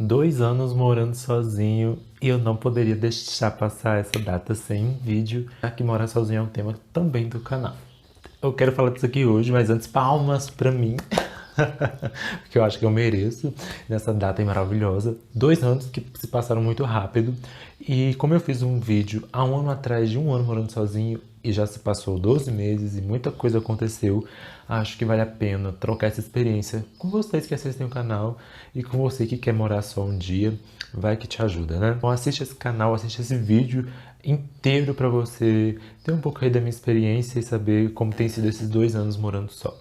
2 anos morando sozinho e eu não poderia deixar passar essa data sem um vídeo, já que morar sozinho é um tema também do canal. Eu quero falar disso aqui hoje, mas antes, palmas pra mim, porque eu acho que eu mereço nessa data maravilhosa. 2 anos que se passaram muito rápido e como eu fiz um vídeo há um ano atrás de um ano morando sozinho e já se passou 12 meses e muita coisa aconteceu, acho que vale a pena trocar essa experiência com vocês que assistem o canal e com você que quer morar só um dia, vai que te ajuda, né? Então assiste esse canal, assiste esse vídeo inteiro pra você ter um pouco aí da minha experiência e saber como tem sido esses 2 anos morando só.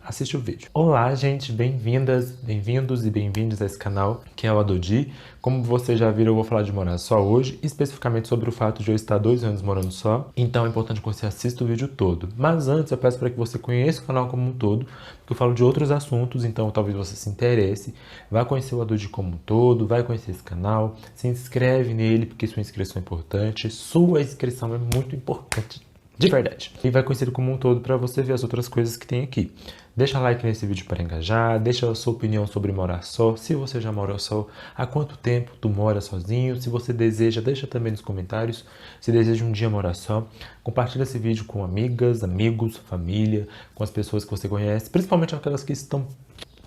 Assiste o vídeo. Olá, gente, bem-vindas, bem-vindos e bem-vindos a esse canal, que é o Adodi. Como vocês já viram, eu vou falar de morar só hoje, especificamente sobre o fato de eu estar 2 anos morando só. Então é importante que você assista o vídeo todo. Mas antes, eu peço para que você conheça o canal como um todo, porque eu falo de outros assuntos, então talvez você se interesse. Vai conhecer o Adodi como um todo, vai conhecer esse canal, se inscreve nele, porque sua inscrição é importante. Sua inscrição é muito importante. De verdade. E vai conhecer como um todo para você ver as outras coisas que tem aqui. Deixa like nesse vídeo para engajar, deixa a sua opinião sobre morar só, se você já morou só, há quanto tempo tu mora sozinho, se você deseja, deixa também nos comentários, se deseja um dia morar só. Compartilha esse vídeo com amigas, amigos, família, com as pessoas que você conhece, principalmente aquelas que estão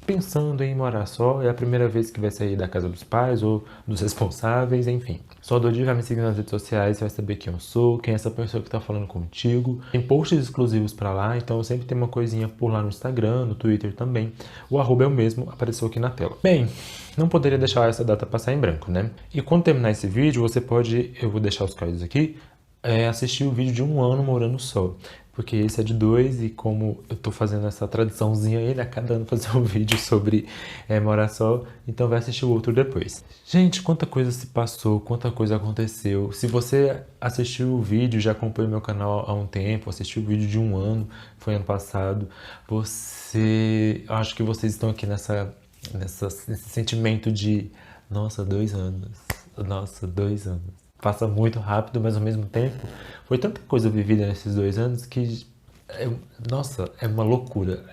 pensando em morar só, é a primeira vez que vai sair da casa dos pais ou dos responsáveis, enfim. Só do dia vai me seguir nas redes sociais, você vai saber quem eu sou, quem é essa pessoa que tá falando contigo. Tem posts exclusivos pra lá, então eu sempre tenho uma coisinha por lá no Instagram, no Twitter também. O arroba é o mesmo, apareceu aqui na tela. Bem, não poderia deixar essa data passar em branco, né? E quando terminar esse vídeo, você pode, eu vou deixar os cards aqui, assistir o vídeo de um ano morando só. Porque esse é de 2 e como eu tô fazendo essa tradiçãozinha aí, a cada ano fazer um vídeo sobre morar só, então vai assistir o outro depois. Gente, quanta coisa se passou, quanta coisa aconteceu. Se você assistiu o vídeo, já acompanha o meu canal há um tempo, assistiu o vídeo de um ano, foi ano passado, acho que vocês estão aqui nesse sentimento de, nossa, 2 anos, nossa, 2 anos. Passa muito rápido, mas ao mesmo tempo foi tanta coisa vivida nesses 2 anos que, nossa, é uma loucura,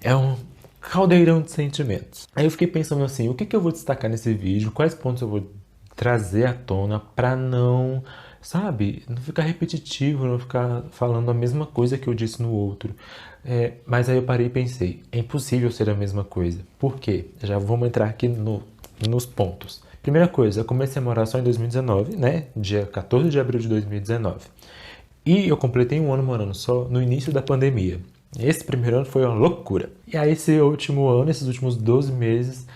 é um caldeirão de sentimentos. Aí eu fiquei pensando assim, o que eu vou destacar nesse vídeo, quais pontos eu vou trazer à tona pra não, sabe, não ficar repetitivo, não ficar falando a mesma coisa que eu disse no outro. Mas aí eu parei e pensei, é impossível ser a mesma coisa. Por quê? Já vamos entrar aqui nos pontos. Primeira coisa, eu comecei a morar só em 2019, né? Dia 14 de abril de 2019. E eu completei um ano morando só no início da pandemia. Esse primeiro ano foi uma loucura. E aí esse último ano, esses últimos 12 meses,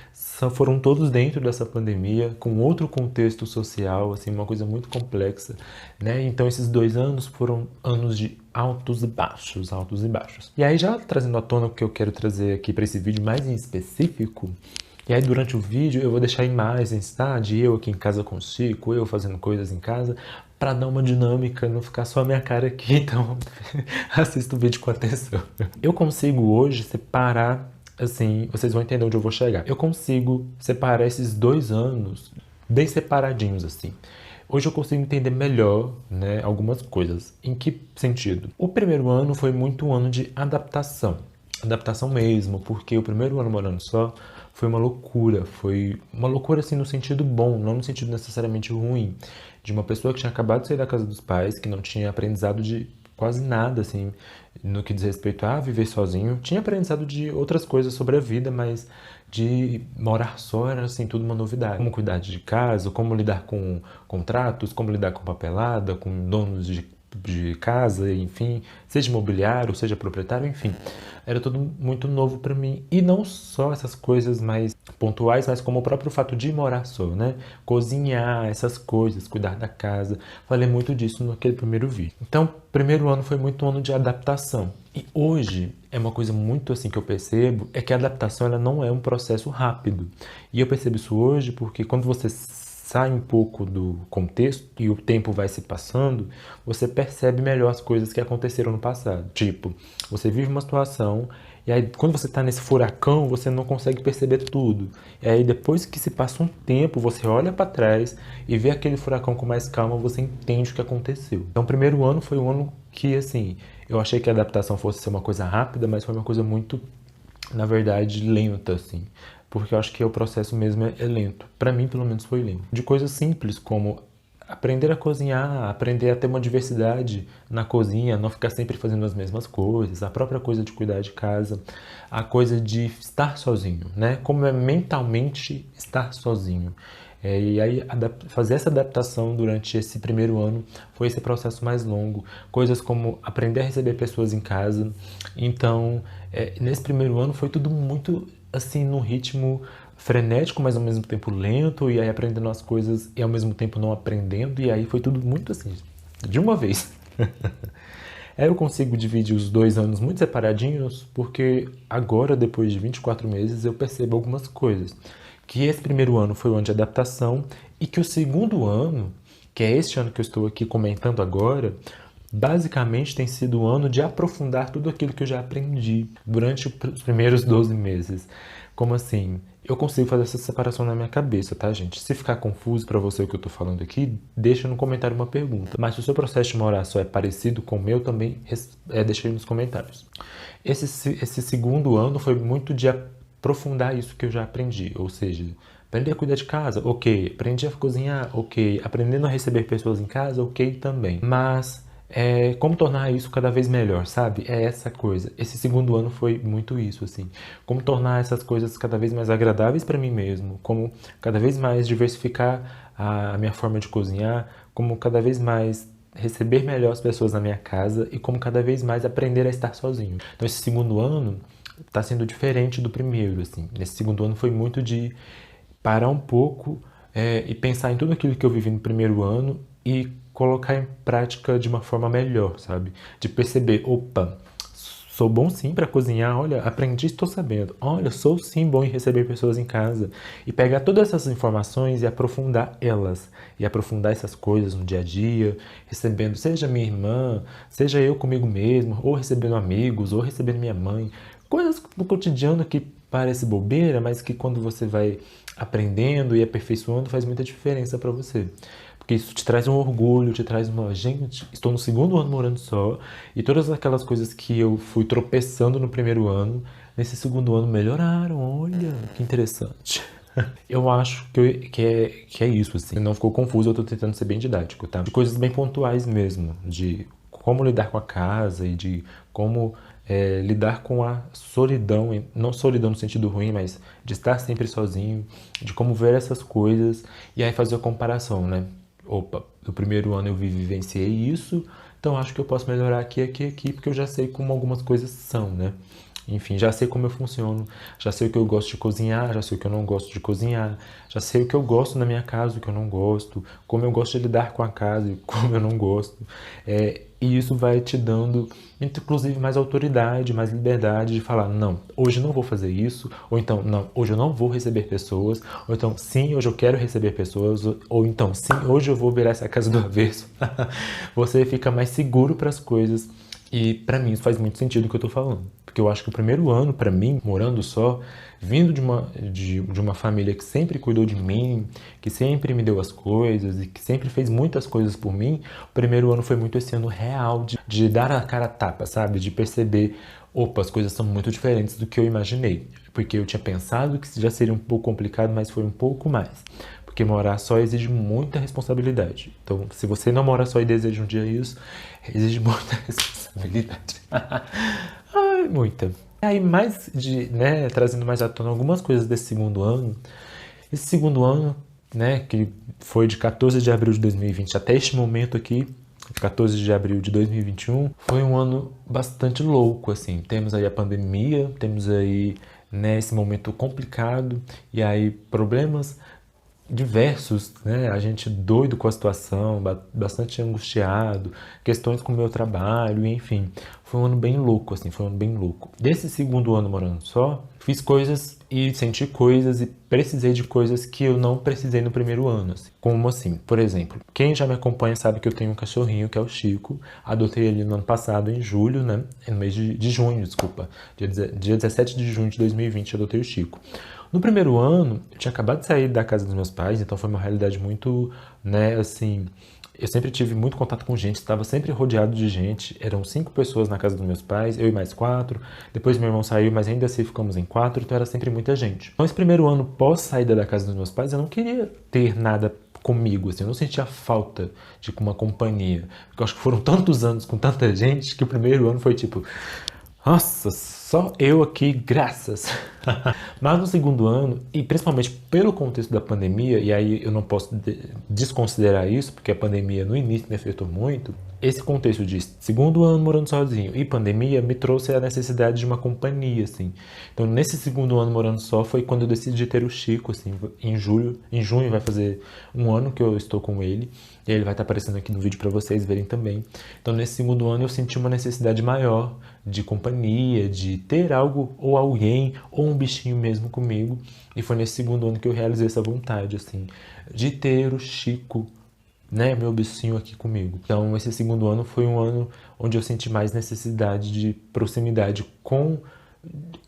foram todos dentro dessa pandemia, com outro contexto social, assim, uma coisa muito complexa, né? Então esses 2 anos foram anos de altos e baixos, altos e baixos. E aí já trazendo à tona o que eu quero trazer aqui para esse vídeo mais em específico, e aí durante o vídeo eu vou deixar imagens, tá? De eu aqui em casa com o Chico, eu fazendo coisas em casa, para dar uma dinâmica, não ficar só a minha cara aqui, então assista o vídeo com atenção. Eu consigo hoje separar, assim, vocês vão entender onde eu vou chegar. Eu consigo separar esses 2 anos bem separadinhos, assim. Hoje eu consigo entender melhor, né, algumas coisas. Em que sentido? O primeiro ano foi muito um ano de adaptação. Adaptação mesmo, porque o primeiro ano morando só foi uma loucura assim no sentido bom, não no sentido necessariamente ruim, de uma pessoa que tinha acabado de sair da casa dos pais, que não tinha aprendizado de quase nada, assim, no que diz respeito a viver sozinho, tinha aprendizado de outras coisas sobre a vida, mas de morar só era, assim, tudo uma novidade. Como cuidar de casa, como lidar com contratos, como lidar com papelada, com donos de casa, enfim, seja imobiliário, seja proprietário, enfim. Era tudo muito novo para mim. E não só essas coisas mais pontuais, mas como o próprio fato de morar só, né? Cozinhar, essas coisas, cuidar da casa. Falei muito disso naquele primeiro vídeo. Então, primeiro ano foi muito um ano de adaptação. E hoje, é uma coisa muito assim que eu percebo, é que a adaptação ela não é um processo rápido. E eu percebo isso hoje porque quando você sai um pouco do contexto e o tempo vai se passando, você percebe melhor as coisas que aconteceram no passado. Tipo, você vive uma situação E aí, quando você tá nesse furacão, você não consegue perceber tudo. E aí, depois que se passa um tempo, você olha para trás e vê aquele furacão com mais calma, você entende o que aconteceu. Então, o primeiro ano foi um ano que, assim, eu achei que a adaptação fosse ser uma coisa rápida, mas foi uma coisa muito, na verdade, lenta, assim. Porque eu acho que o processo mesmo é lento. Para mim, pelo menos, foi lento. De coisas simples, como aprender a cozinhar, aprender a ter uma diversidade na cozinha, não ficar sempre fazendo as mesmas coisas, a própria coisa de cuidar de casa, a coisa de estar sozinho, né? Como é mentalmente estar sozinho. E aí, fazer essa adaptação durante esse primeiro ano foi esse processo mais longo. Coisas como aprender a receber pessoas em casa. Então, nesse primeiro ano foi tudo muito assim, num ritmo frenético, mas ao mesmo tempo lento, e aí aprendendo as coisas e ao mesmo tempo não aprendendo, e aí foi tudo muito assim, de uma vez. Aí eu consigo dividir os 2 anos muito separadinhos, porque agora, depois de 24 meses, eu percebo algumas coisas. Que esse primeiro ano foi o ano de adaptação, e que o segundo ano, que é este ano que eu estou aqui comentando agora, basicamente tem sido o ano de aprofundar tudo aquilo que eu já aprendi durante os primeiros 12 meses. Como assim? Eu consigo fazer essa separação na minha cabeça, tá, gente? Se ficar confuso para você o que eu tô falando aqui, deixa no comentário uma pergunta. Mas se o seu processo de morar só é parecido com o meu, também deixa aí nos comentários. Esse segundo ano foi muito de aprofundar isso que eu já aprendi, ou seja, aprender a cuidar de casa, ok. Aprendi a cozinhar, ok. Aprendendo a receber pessoas em casa, ok também. Mas como tornar isso cada vez melhor, sabe? É essa coisa. Esse segundo ano foi muito isso, assim. Como tornar essas coisas cada vez mais agradáveis para mim mesmo. Como cada vez mais diversificar a minha forma de cozinhar. Como cada vez mais receber melhor as pessoas na minha casa. E como cada vez mais aprender a estar sozinho. Então esse segundo ano está sendo diferente do primeiro, assim. Nesse segundo ano foi muito de parar um pouco e pensar em tudo aquilo que eu vivi no primeiro ano e colocar em prática de uma forma melhor, sabe? De perceber, opa, sou bom sim para cozinhar, olha, aprendi, estou sabendo. Olha, sou sim bom em receber pessoas em casa. E pegar todas essas informações e aprofundar elas. E aprofundar essas coisas no dia a dia, recebendo, seja minha irmã, seja eu comigo mesmo, ou recebendo amigos, ou recebendo minha mãe. Coisas do cotidiano que parece bobeira, mas que quando você vai aprendendo e aperfeiçoando faz muita diferença para você. Porque isso te traz um orgulho, te traz uma... Gente, estou no segundo ano morando só, e todas aquelas coisas que eu fui tropeçando no primeiro ano, nesse segundo ano melhoraram, olha, que interessante. Eu acho que é isso, assim. Não ficou confuso, eu tô tentando ser bem didático, tá? De coisas bem pontuais mesmo, de como lidar com a casa e de como lidar com a solidão, não solidão no sentido ruim, mas de estar sempre sozinho, de como ver essas coisas e aí fazer a comparação, né? Opa, no primeiro ano eu vivenciei isso, então acho que eu posso melhorar aqui, aqui, aqui, porque eu já sei como algumas coisas são, né? Enfim, já sei como eu funciono, já sei o que eu gosto de cozinhar, já sei o que eu não gosto de cozinhar, já sei o que eu gosto na minha casa, o que eu não gosto, como eu gosto de lidar com a casa e como eu não gosto. E isso vai te dando, inclusive, mais autoridade, mais liberdade de falar, não, hoje eu não vou fazer isso, ou então, não, hoje eu não vou receber pessoas, ou então, sim, hoje eu quero receber pessoas, ou então, sim, hoje eu vou virar essa casa do avesso. Você fica mais seguro para as coisas. E pra mim isso faz muito sentido o que eu tô falando. Porque eu acho que o primeiro ano, pra mim, morando só, vindo de uma família que sempre cuidou de mim, que sempre me deu as coisas e que sempre fez muitas coisas por mim, o primeiro ano foi muito esse ano real de dar a cara a tapa, sabe? De perceber, opa, as coisas são muito diferentes do que eu imaginei. Porque eu tinha pensado que já seria um pouco complicado, mas foi um pouco mais. Porque morar só exige muita responsabilidade. Então, se você não mora só e deseja um dia isso, exige muita responsabilidade. Ai, muita. Aí, trazendo mais à tona algumas coisas desse segundo ano. Esse segundo ano, né, que foi de 14 de abril de 2020 até este momento aqui, 14 de abril de 2021, foi um ano bastante louco, assim. Temos aí a pandemia, temos aí, né, esse momento complicado, e aí problemas diversos, né? A gente doido com a situação, bastante angustiado, questões com o meu trabalho, enfim. Foi um ano bem louco, assim, foi um ano bem louco. Desse segundo ano morando só, fiz coisas e senti coisas e precisei de coisas que eu não precisei no primeiro ano. Assim. Como assim? Por exemplo, quem já me acompanha sabe que eu tenho um cachorrinho que é o Chico. Adotei ele no ano passado, em julho, né? No mês de junho, desculpa. Dia 17 de junho de 2020 eu adotei o Chico. No primeiro ano, eu tinha acabado de sair da casa dos meus pais, então foi uma realidade muito, né, assim... Eu sempre tive muito contato com gente, estava sempre rodeado de gente. Eram 5 pessoas na casa dos meus pais, eu e mais 4. Depois meu irmão saiu, mas ainda assim ficamos em 4, então era sempre muita gente. Então esse primeiro ano pós saída da casa dos meus pais, eu não queria ter nada comigo, assim, eu não sentia falta de uma companhia. Porque eu acho que foram tantos anos com tanta gente que o primeiro ano foi tipo... Nossa, só eu aqui, graças. Mas no segundo ano, e principalmente pelo contexto da pandemia, e aí eu não posso desconsiderar isso, porque a pandemia no início me afetou muito, esse contexto de segundo ano morando sozinho e pandemia me trouxe a necessidade de uma companhia, assim. Então, nesse segundo ano morando só, foi quando eu decidi ter o Chico, assim, em junho vai fazer um ano que eu estou com ele, e ele vai estar aparecendo aqui no vídeo para vocês verem também. Então, nesse segundo ano, eu senti uma necessidade maior de companhia, de ter algo ou alguém ou um bichinho mesmo comigo. E foi nesse segundo ano que eu realizei essa vontade, assim, de ter o Chico, né, meu bichinho aqui comigo. Então, esse segundo ano foi um ano onde eu senti mais necessidade de proximidade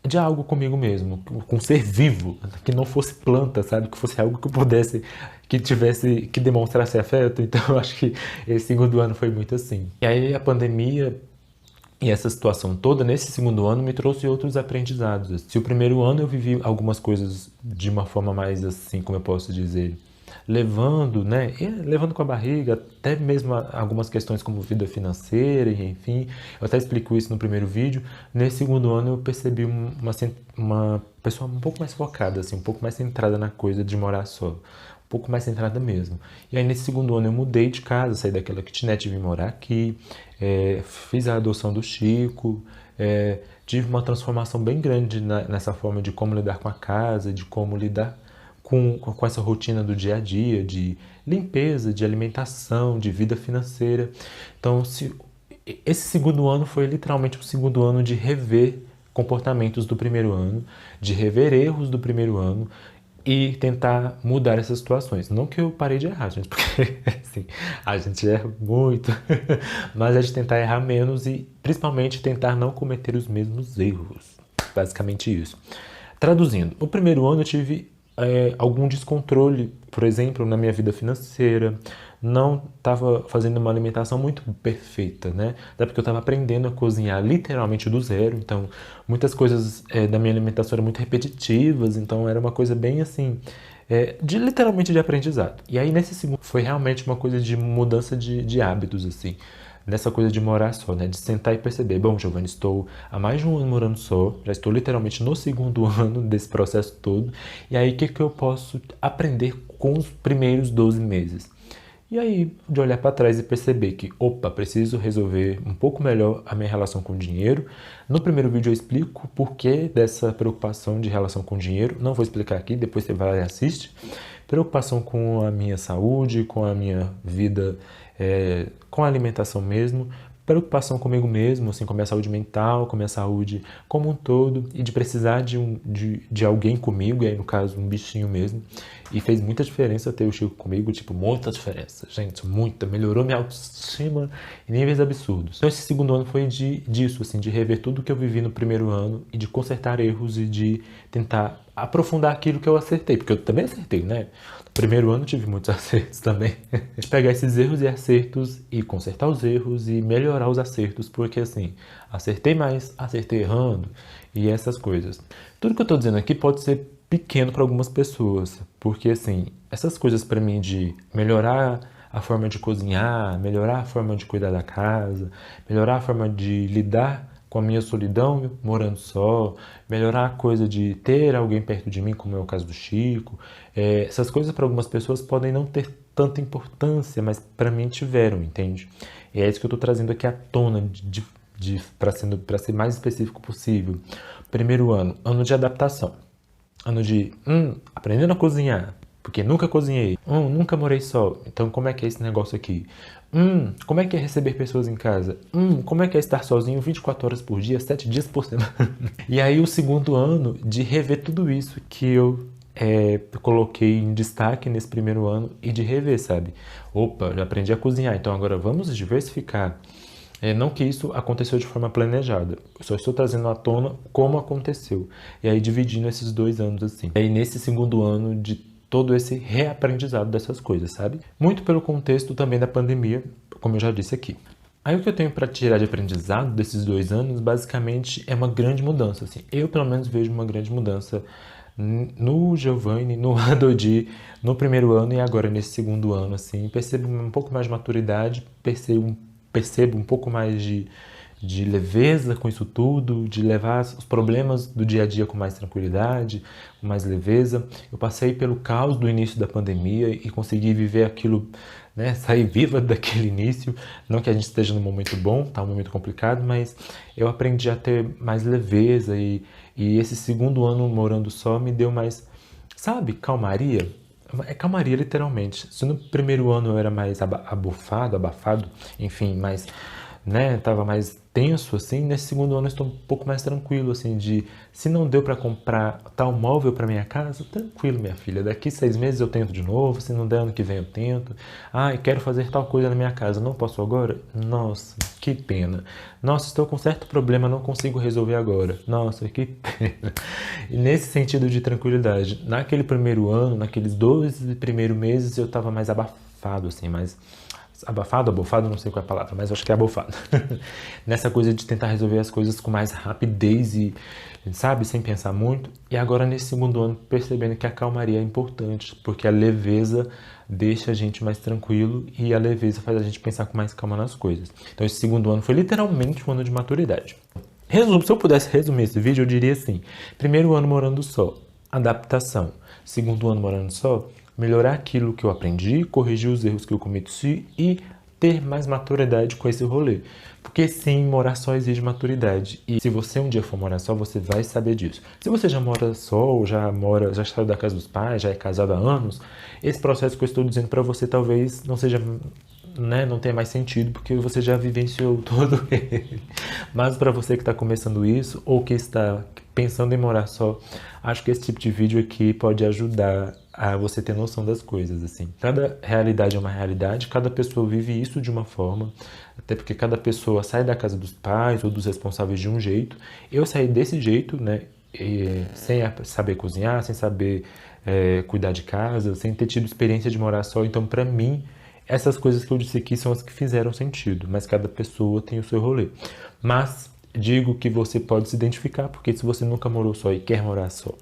de algo comigo mesmo, com um ser vivo, que não fosse planta, sabe? Que fosse algo que eu pudesse, que tivesse, que demonstrasse afeto. Então, eu acho que esse segundo ano foi muito assim. E aí a pandemia e essa situação toda, nesse segundo ano, me trouxe outros aprendizados. Se o primeiro ano eu vivi algumas coisas de uma forma mais assim, como eu posso dizer, levando, né, levando com a barriga, até mesmo algumas questões como vida financeira, enfim, eu até explico isso no primeiro vídeo. Nesse segundo ano eu percebi uma pessoa um pouco mais focada, assim, um pouco mais centrada na coisa de morar só, um pouco mais centrada mesmo. E aí nesse segundo ano eu mudei de casa, saí daquela kitnet e vim morar aqui, fiz a adoção do Chico, tive uma transformação bem grande nessa forma de como lidar com a casa, de como lidar com essa rotina do dia a dia, de limpeza, de alimentação, de vida financeira. Então, esse segundo ano foi literalmente um segundo ano de rever comportamentos do primeiro ano, de rever erros do primeiro ano e tentar mudar essas situações. Não que eu parei de errar, gente, porque assim, a gente erra muito, mas é de tentar errar menos e principalmente tentar não cometer os mesmos erros. Basicamente isso. Traduzindo, no primeiro ano eu tive algum descontrole, por exemplo, na minha vida financeira, não estava fazendo uma alimentação muito perfeita, né? Até porque eu estava aprendendo a cozinhar literalmente do zero, então muitas coisas da minha alimentação eram muito repetitivas, então era uma coisa bem assim, literalmente de aprendizado. E aí nesse segundo foi realmente uma coisa de mudança de hábitos, assim. Nessa coisa de morar só, né? De sentar e perceber, bom, Giovanni, estou há mais de um ano morando só, já estou literalmente no segundo ano desse processo todo, e aí o que eu posso aprender com os primeiros 12 meses? E aí, de olhar para trás e perceber que, opa, preciso resolver um pouco melhor a minha relação com o dinheiro. No primeiro vídeo eu explico o porquê dessa preocupação de relação com o dinheiro, não vou explicar aqui, depois você vai lá e assiste. Preocupação com a minha saúde, com a minha vida, com a alimentação mesmo, preocupação comigo mesmo, assim, com a minha saúde mental, com a minha saúde como um todo, e de precisar de alguém comigo, e aí no caso um bichinho mesmo, e fez muita diferença ter o Chico comigo, tipo, muita diferença, gente, muita, melhorou minha autoestima em níveis absurdos. Então esse segundo ano foi disso, assim, de rever tudo que eu vivi no primeiro ano, e de consertar erros, e de tentar aprofundar aquilo que eu acertei, porque eu também acertei, né? No primeiro ano tive muitos acertos também. De pegar esses erros e acertos e consertar os erros e melhorar os acertos, porque assim, acertei mais, acertei errando e essas coisas. Tudo que eu tô dizendo aqui pode ser pequeno para algumas pessoas, porque assim, essas coisas para mim de melhorar a forma de cozinhar, melhorar a forma de cuidar da casa, melhorar a forma de lidar com a minha solidão, morando só, melhorar a coisa de ter alguém perto de mim, como é o caso do Chico. Essas coisas para algumas pessoas podem não ter tanta importância, mas para mim tiveram, entende? E é isso que eu estou trazendo aqui à tona, para ser mais específico possível. Primeiro ano, ano de adaptação. Ano de aprendendo a cozinhar, porque nunca cozinhei. Nunca morei só, então como é que é esse negócio aqui? Como é que é receber pessoas em casa? Como é que é estar sozinho 24 horas por dia, 7 dias por semana? E aí o segundo ano de rever tudo isso que eu coloquei em destaque nesse primeiro ano e de rever, sabe? Opa, já aprendi a cozinhar, então agora vamos diversificar. Não que isso aconteceu de forma planejada, eu só estou trazendo à tona como aconteceu. E aí dividindo esses 2 anos assim. E aí nesse segundo ano de todo esse reaprendizado dessas coisas, sabe? Muito pelo contexto também da pandemia, como eu já disse aqui. Aí o que eu tenho para tirar de aprendizado desses 2 anos, basicamente, é uma grande mudança. Assim. Eu, pelo menos, vejo uma grande mudança no Giovanni, no Adodi, no primeiro ano e agora nesse segundo ano. Assim. Percebo um pouco mais de maturidade, percebo um pouco mais de leveza com isso tudo, de levar os problemas do dia a dia com mais tranquilidade, com mais leveza. Eu passei pelo caos do início da pandemia e consegui viver aquilo, né, sair viva daquele início. Não que a gente esteja num momento bom, tá um momento complicado, mas eu aprendi a ter mais leveza e esse segundo ano morando só me deu mais, sabe, calmaria. É calmaria, literalmente. Se no primeiro ano eu era mais abafado, enfim, mais, né, tava mais tenso, assim, nesse segundo ano eu estou um pouco mais tranquilo, assim, de se não deu para comprar tal móvel para minha casa, tranquilo, minha filha, daqui 6 meses eu tento de novo, se não der ano que vem eu tento. Quero fazer tal coisa na minha casa, não posso agora? Nossa, que pena. Nossa, estou com certo problema, não consigo resolver agora. Nossa, que pena. E nesse sentido de tranquilidade, naquele primeiro ano, naqueles 12 primeiros meses eu estava mais abafado, assim, mais abafado, não sei qual é a palavra, mas acho que é abafado. Nessa coisa de tentar resolver as coisas com mais rapidez e, sabe, sem pensar muito. E agora nesse segundo ano, percebendo que a calmaria é importante, porque a leveza deixa a gente mais tranquilo e a leveza faz a gente pensar com mais calma nas coisas. Então esse segundo ano foi literalmente um ano de maturidade. Resumo, se eu pudesse resumir esse vídeo, eu diria assim: primeiro ano morando só, adaptação. Segundo ano morando só, melhorar aquilo que eu aprendi, corrigir os erros que eu cometi e ter mais maturidade com esse rolê. Porque sim, morar só exige maturidade. E se você um dia for morar só, você vai saber disso. Se você já mora só, ou já saiu da casa dos pais, já é casado há anos, esse processo que eu estou dizendo para você talvez não seja, né, não tenha mais sentido, porque você já vivenciou todo ele. Mas para você que está começando isso, ou que está pensando em morar só, acho que esse tipo de vídeo aqui pode ajudar a você ter noção das coisas, assim. Cada realidade é uma realidade, cada pessoa vive isso de uma forma, até porque cada pessoa sai da casa dos pais ou dos responsáveis de um jeito. Eu saí desse jeito, né, sem saber cozinhar, sem saber cuidar de casa, sem ter tido experiência de morar só. Então, para mim, essas coisas que eu disse aqui são as que fizeram sentido, mas cada pessoa tem o seu rolê. Mas digo que você pode se identificar, porque se você nunca morou só e quer morar só,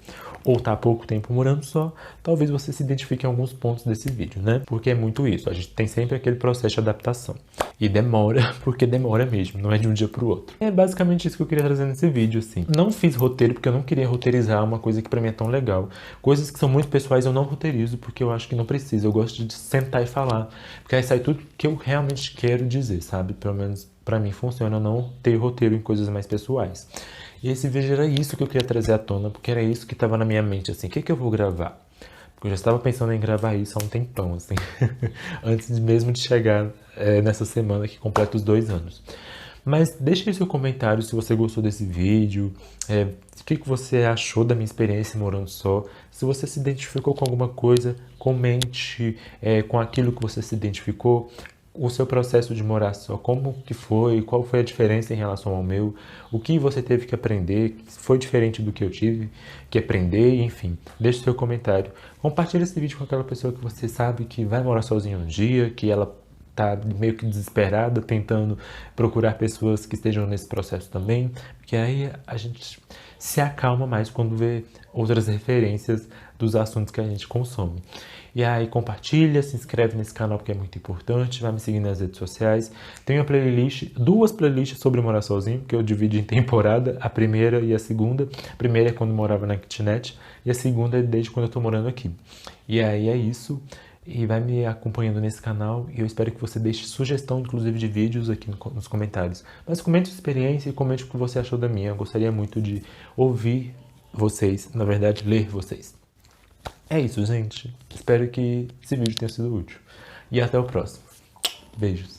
ou está há pouco tempo morando só, talvez você se identifique em alguns pontos desse vídeo, né? Porque é muito isso, a gente tem sempre aquele processo de adaptação. E demora, porque demora mesmo, não é de um dia para o outro. É basicamente isso que eu queria trazer nesse vídeo, assim. Não fiz roteiro porque eu não queria roteirizar uma coisa que para mim é tão legal. Coisas que são muito pessoais eu não roteirizo porque eu acho que não precisa. Eu gosto de sentar e falar, porque aí sai tudo que eu realmente quero dizer, sabe? Pelo menos para mim funciona não ter roteiro em coisas mais pessoais. E esse vídeo era isso que eu queria trazer à tona, porque era isso que estava na minha mente, assim, o que eu vou gravar? Porque eu já estava pensando em gravar isso há um tempão, assim, antes mesmo de chegar nessa semana que completa os 2 anos. Mas deixa aí seu comentário se você gostou desse vídeo, o que você achou da minha experiência morando só. Se você se identificou com alguma coisa, comente com aquilo que você se identificou. O seu processo de morar só, como que foi, qual foi a diferença em relação ao meu, o que você teve que aprender, foi diferente do que eu tive que aprender, enfim, deixe seu comentário. Compartilhe esse vídeo com aquela pessoa que você sabe que vai morar sozinha um dia, que ela tá meio que desesperada, tentando procurar pessoas que estejam nesse processo também, porque aí a gente se acalma mais quando vê outras referências dos assuntos que a gente consome. E aí compartilha, se inscreve nesse canal porque é muito importante, vai me seguir nas redes sociais. Tem uma playlist, 2 playlists sobre morar sozinho, que eu divido em temporada, a primeira e a segunda. A primeira é quando eu morava na kitnet e a segunda é desde quando eu tô morando aqui. E aí é isso, e vai me acompanhando nesse canal e eu espero que você deixe sugestão, inclusive, de vídeos aqui nos comentários. Mas comente sua experiência e comente o que você achou da minha. Eu gostaria muito de ouvir vocês, na verdade, ler vocês. É isso, gente. Espero que esse vídeo tenha sido útil. E até o próximo. Beijos.